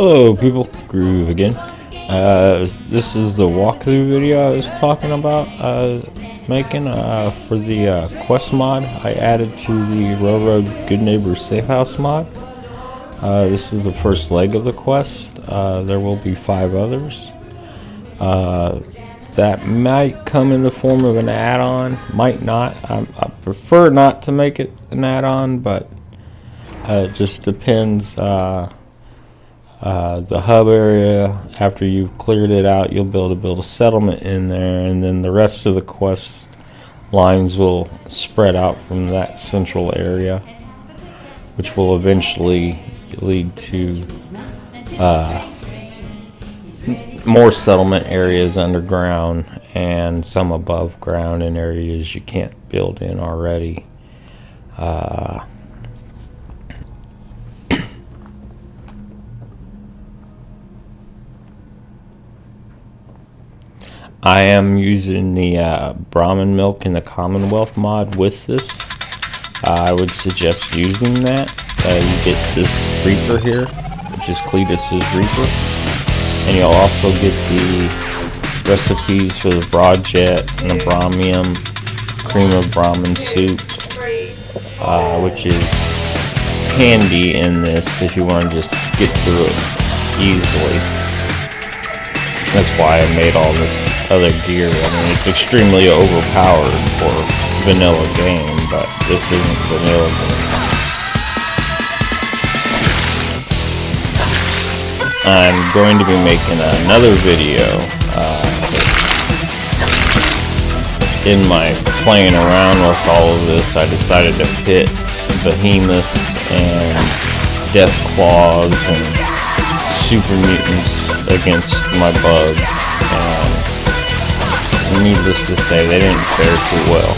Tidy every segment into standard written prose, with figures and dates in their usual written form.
Hello people, Groove again. This is the walkthrough video I was talking about making for the quest mod I added to the Railroad Goodneighbor Safehouse mod. This is the first leg of the quest. There will be 5 others. That might come in the form of an add-on, might not. I prefer not to make it an add-on, but it just depends. The hub area, after you've cleared it out, you'll be able to build a settlement in there, and then the rest of the quest lines will spread out from that central area, which will eventually lead to more settlement areas underground and some above ground in areas you can't build in already. I am using the Brahmin milk in the Commonwealth mod with this. I would suggest using that. You get this Reaper here, which is Cletus's Reaper, and you'll also get the recipes for the Broad Jet and the Brahmin cream of Brahmin soup, which is handy in this if you want to just get through it easily. That's why I made all this other gear. I mean, it's extremely overpowered for vanilla game, but this isn't vanilla game. I'm going to be making another video in my playing around with all of this. I decided to pit behemoths and death claws and super mutants against my bugs, and needless to say, they didn't fare too well.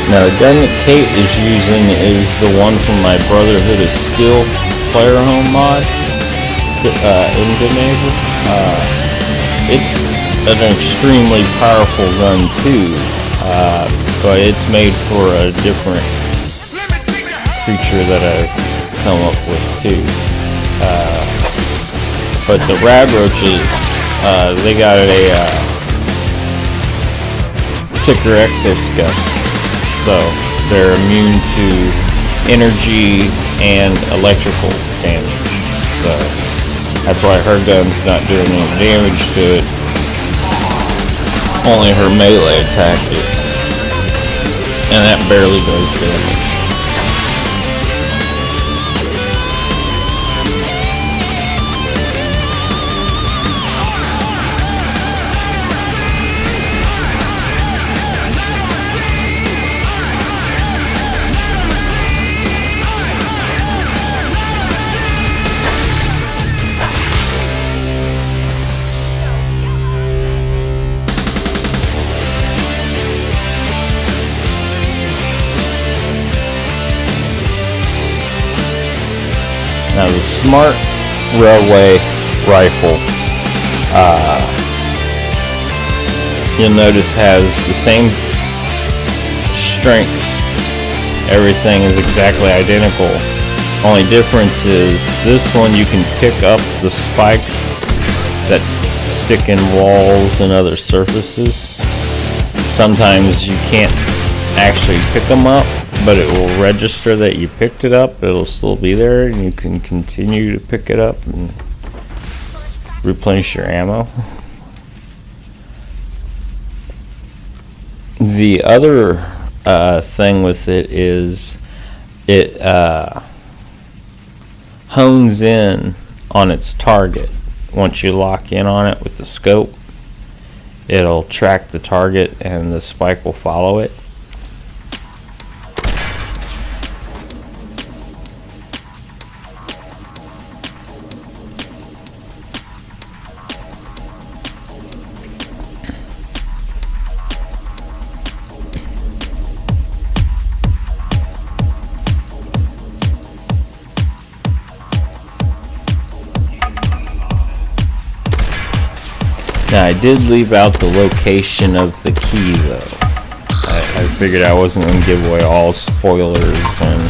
Now the gun that Kate is using is the one from my Brotherhood of Steel player home mod in goodneighbor. It's an extremely powerful gun too, but it's made for a different creature that I've come up with too. But the rab roaches, they got a thicker exoskeleton, so they're immune to energy and electrical damage. So that's why her gun's not doing any damage to it. Only her melee attack is, and that barely does damage. Now the Smart Railway Rifle, you'll notice has the same strength. Everything is exactly identical. Only difference is this one you can pick up the spikes that stick in walls and other surfaces. Sometimes you can't actually pick them up, but it will register that you picked it up. It'll still be there, and you can continue to pick it up and replenish your ammo. The other thing with it is it hones in on its target. Once you lock in on it with the scope, it'll track the target and the spike will follow it. Now I did leave out the location of the key though. I figured I wasn't going to give away all spoilers, and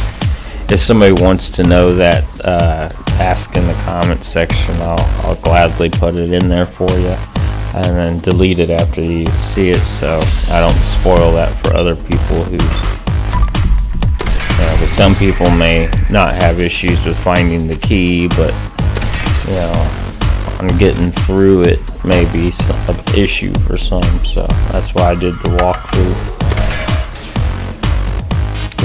if somebody wants to know that, ask in the comments section. I'll gladly put it in there for you, and then delete it after you see it, so I don't spoil that for other people who, because some people may not have issues with finding the key, but on getting through it may be an issue for some, so that's why I did the walkthrough.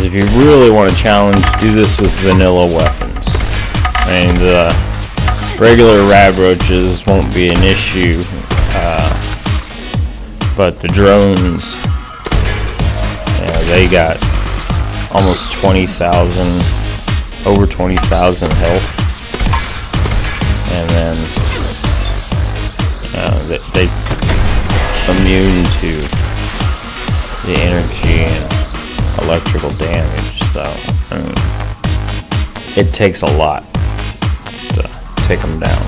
If you really want to challenge, do this with vanilla weapons. I mean, the regular rab roaches won't be an issue, but the drones, they got almost 20,000, over 20,000 health, and then they immune to the energy and electrical damage, so I mean, it takes a lot to take them down.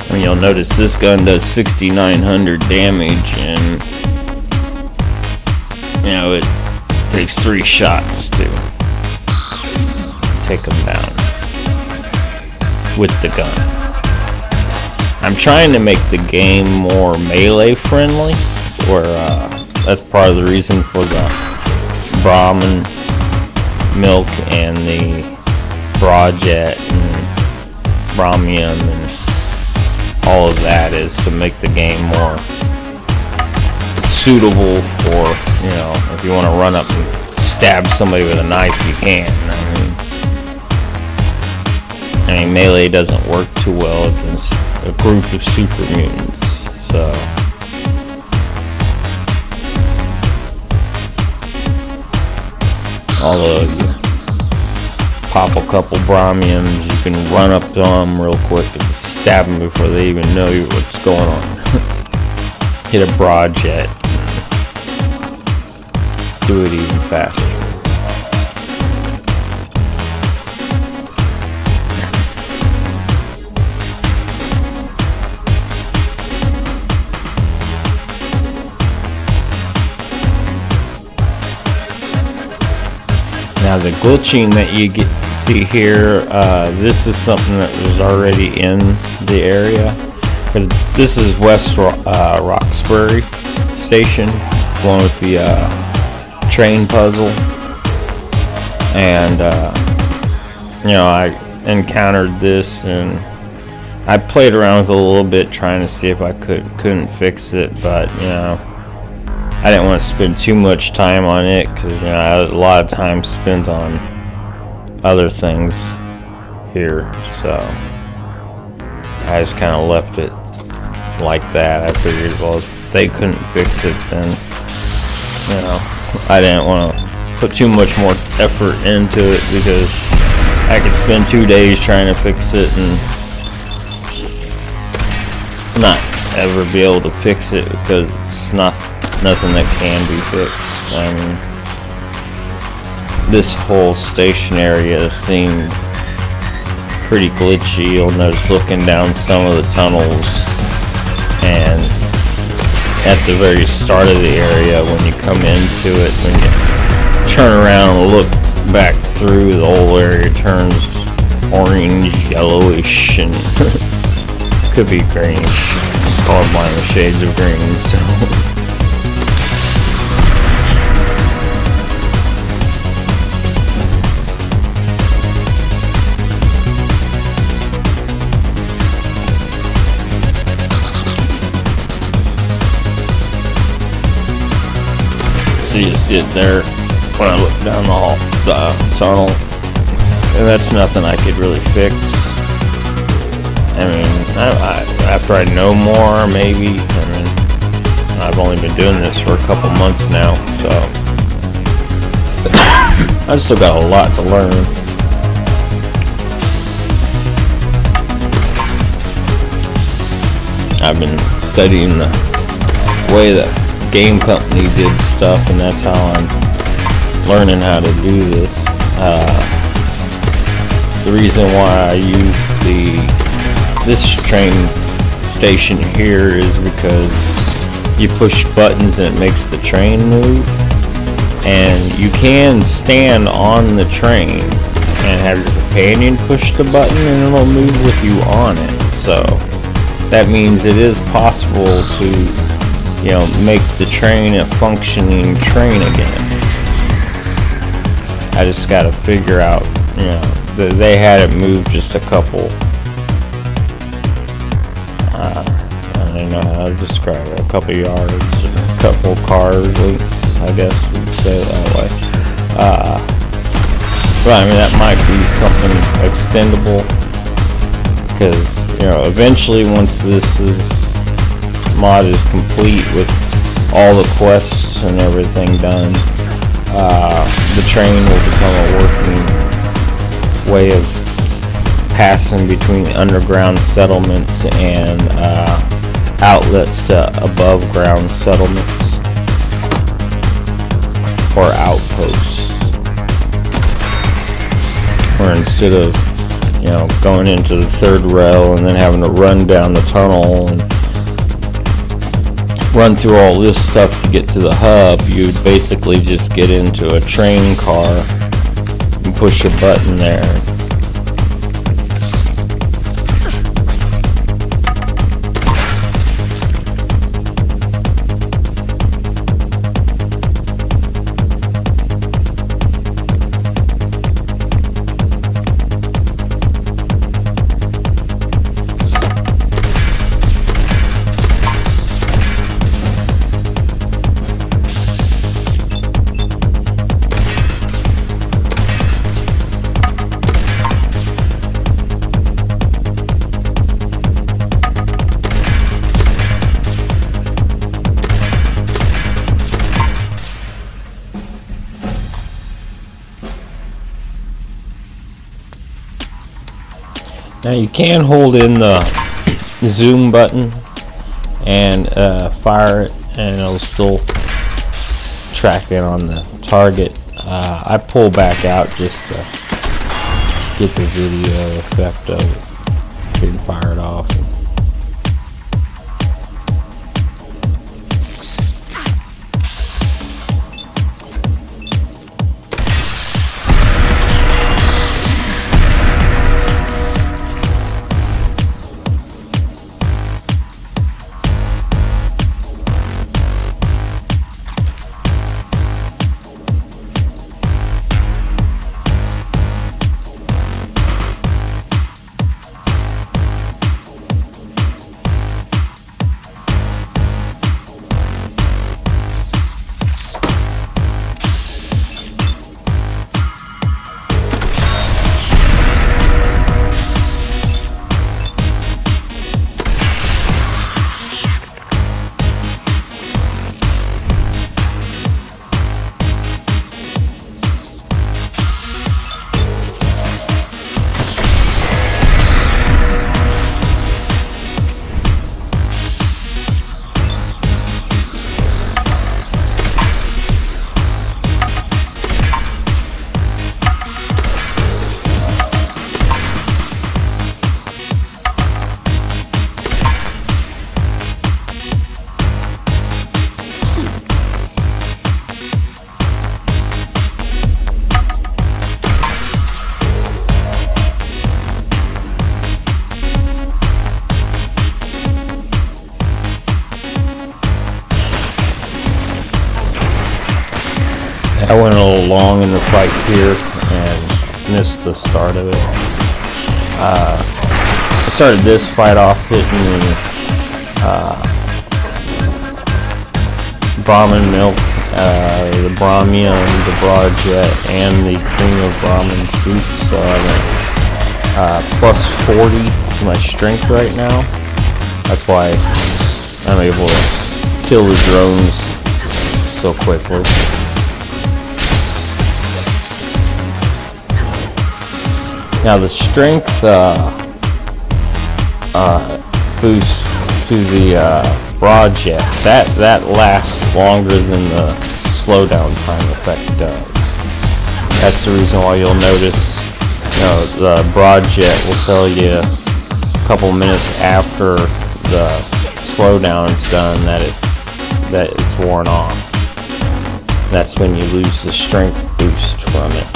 And you'll notice this gun does 6,900 damage, and it takes 3 shots to take them down with the gun. I'm trying to make the game more melee friendly, where that's part of the reason for the Brahmin milk and the Brojet and Brahmin and all of that, is to make the game more suitable for, if you want to run up and stab somebody with a knife, you can. I mean, melee doesn't work too well against a group of super mutants, so. Although you pop a couple Brahmins, you can run up to them real quick and stab them before they even know what's going on. Hit a broad jet. Do it even faster. Now the glitching that you see here, this is something that was already in the area. Because this is West Roxbury Station, one with the train puzzle. And, I encountered this and I played around with it a little bit trying to see if I couldn't fix it, but, I didn't want to spend too much time on it because I had a lot of time spent on other things here, so I just kind of left it like that. I figured, well, if they couldn't fix it, then I didn't want to put too much more effort into it because I could spend 2 days trying to fix it and not ever be able to fix it because it's nothing that can be fixed. I mean, this whole station area seemed pretty glitchy. You'll notice looking down some of the tunnels, and at the very start of the area when you come into it, when you turn around and look back through, the whole area turns orange, yellowish, and could be greenish. Colorblind shades of green, so so you see it there when I look down the tunnel, and that's nothing I could really fix. I mean, after I know more, maybe. I mean, I've only been doing this for a couple months now, so I still got a lot to learn. I've been studying the way that game company did stuff, and that's how I'm learning how to do this. The reason why I use this train station here is because you push buttons and it makes the train move, and you can stand on the train and have your companion push the button and it'll move with you on it. So that means it is possible to make the train a functioning train again. I just got to figure out, they had it move just a couple. I don't know how to describe it. A couple yards, a couple cars lengths, I guess we'd say it that way. But I mean, that might be something extendable because eventually, once this mod is complete with all the quests and everything done, the train will become a working way of passing between underground settlements and outlets to above ground settlements or outposts, where instead of going into the third rail and then having to run down the tunnel and run through all this stuff to get to the hub, you'd basically just get into a train car and push a button there. Now you can hold in the zoom button and fire it, and it'll still track in on the target. I pull back out just to get the video effect of it being fired off. I went a little long in the fight here and missed the start of it. I started this fight off hitting Brahmin milk, the Brahmin, the broad jet, and the cream of Brahmin soup. So I'm at plus 40 to my strength right now. That's why I'm able to kill the drones so quickly. Now the strength boost to the broad jet, that lasts longer than the slowdown time effect does. That's the reason why you'll notice, the broad jet will tell you a couple minutes after the slowdown is done that it's worn off. That's when you lose the strength boost from it.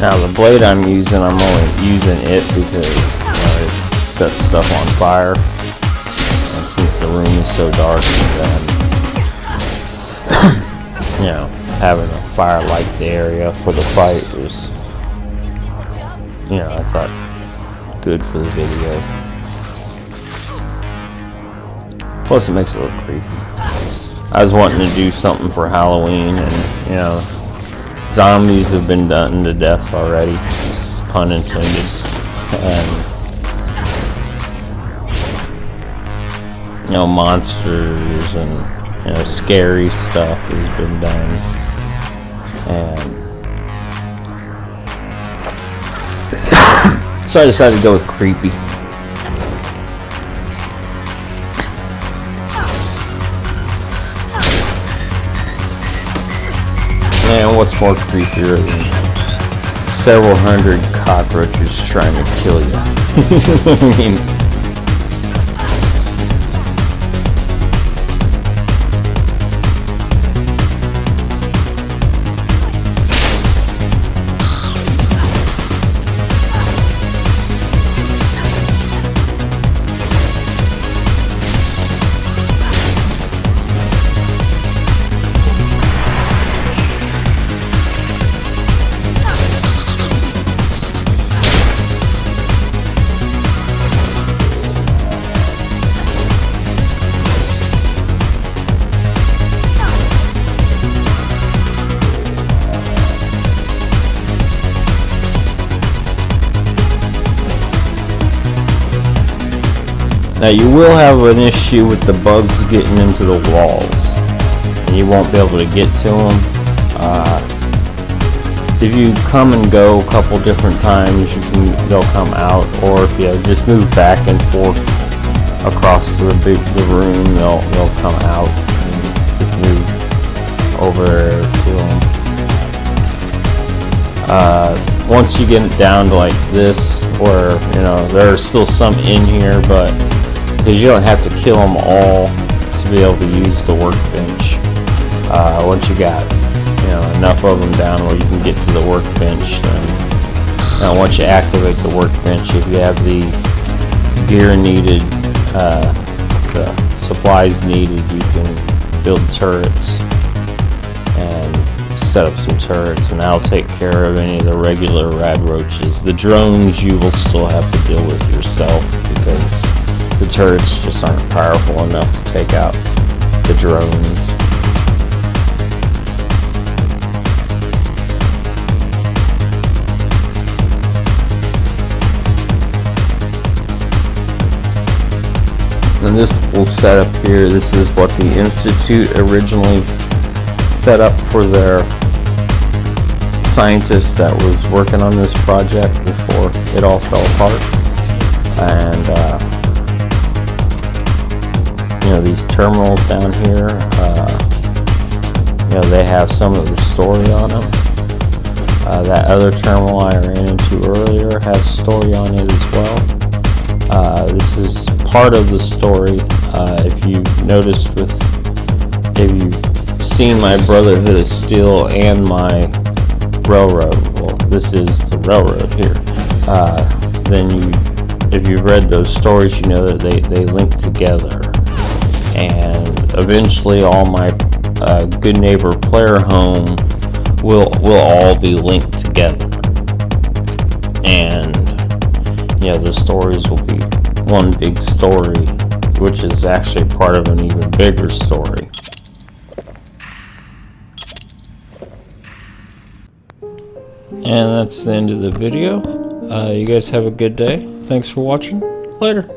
Now the blade I'm using, I'm only using it because it sets stuff on fire, and since the room is so dark, then having a fire light the area for the fight was, I thought good for the video. Plus it makes it look creepy. I was wanting to do something for Halloween, and zombies have been done to death already, pun intended, and monsters and scary stuff has been done, and so I decided to go with creepy. And what's more creepier than several hundred cockroaches trying to kill you? I mean, Now you will have an issue with the bugs getting into the walls, and you won't be able to get to them. If you come and go a couple different times, they'll come out, or if you just move back and forth across the room, they'll come out. And just move over to them. Once you get it down to like this, where there are still some in here, but because you don't have to kill them all to be able to use the workbench. Once you got enough of them down where you can get to the workbench, then once you activate the workbench, if you have the gear needed, the supplies needed, you can build turrets and set up some turrets, and that'll take care of any of the regular rad roaches. The drones you will still have to deal with yourself, because the turrets just aren't powerful enough to take out the drones. And this will set up here. This is what the Institute originally set up for their scientists that was working on this project before it all fell apart. And these terminals down here, they have some of the story on them. That other terminal I ran into earlier has story on it as well. This is part of the story. If you've noticed, if you've seen my Brotherhood of Steel and my railroad, well, this is the railroad here, then if you've read those stories, you know that they link together, and eventually all my Good Neighbor player home will all be linked together, and the stories will be one big story, which is actually part of an even bigger story. And that's the end of the video. You guys have a good day. Thanks for watching. Later.